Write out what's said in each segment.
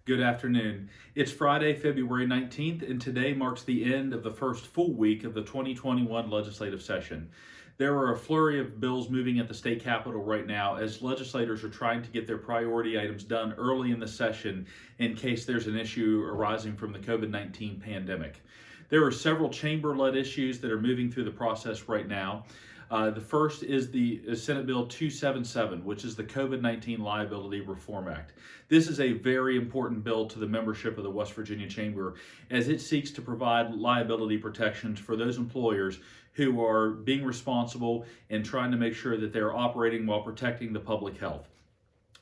Good afternoon. It's Friday, February 19th, and today marks the end of the first full week of the 2021 legislative session. There are a flurry of bills moving at the state capitol right now as legislators are trying to get their priority items done early in the session in case there's an issue arising from the COVID-19 pandemic. There are several chamber-led issues that are moving through the process right now. The first is the Senate Bill 277, which is the COVID-19 Liability Reform Act. This is a very important bill to the membership of the West Virginia Chamber as it seeks to provide liability protections for those employers who are being responsible and trying to make sure that they're operating while protecting the public health.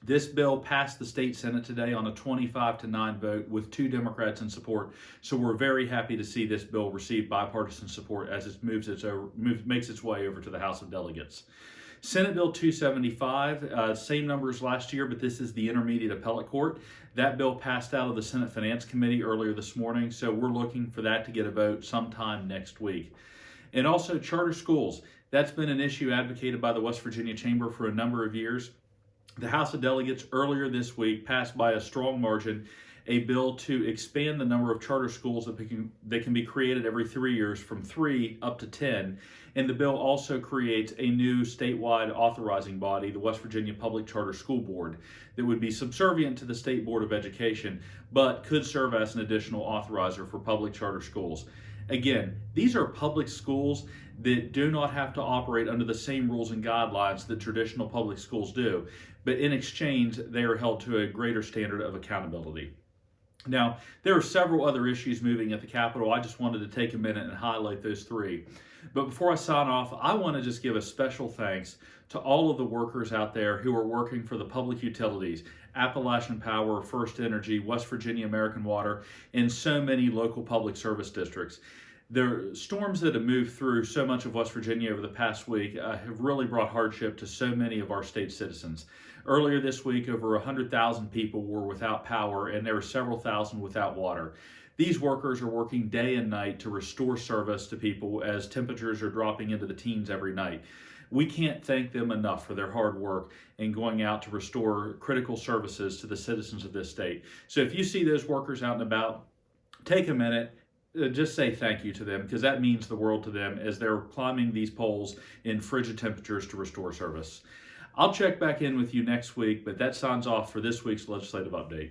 This bill passed the state Senate today on a 25-9 vote with 2 Democrats in support. So we're very happy to see this bill receive bipartisan support as it makes its way over to the House of Delegates. Senate Bill 275, same numbers last year, but this is the Intermediate Appellate Court. That bill passed out of the Senate Finance Committee earlier this morning, so we're looking for that to get a vote sometime next week. And also charter schools. That's been an issue advocated by the West Virginia Chamber for a number of years. The House of Delegates earlier this week passed by a strong margin a bill to expand the number of charter schools that can be created every 3 years from 3 up to 10. And the bill also creates a new statewide authorizing body, the West Virginia Public Charter School Board, that would be subservient to the State Board of Education, but could serve as an additional authorizer for public charter schools. Again, these are public schools that do not have to operate under the same rules and guidelines that traditional public schools do, but in exchange, they are held to a greater standard of accountability. Now, there are several other issues moving at the Capitol. I just wanted to take a minute and highlight those 3. But before I sign off, I want to just give a special thanks to all of the workers out there who are working for the public utilities, Appalachian Power, First Energy, West Virginia American Water, and so many local public service districts. The storms that have moved through so much of West Virginia over the past week have really brought hardship to so many of our state citizens. Earlier this week, over 100,000 people were without power, and there were several thousand without water. These workers are working day and night to restore service to people as temperatures are dropping into the teens every night. We can't thank them enough for their hard work in going out to restore critical services to the citizens of this state. So if you see those workers out and about, take a minute, just say thank you to them, because that means the world to them as they're climbing these poles in frigid temperatures to restore service. I'll check back in with you next week, but that signs off for this week's legislative update.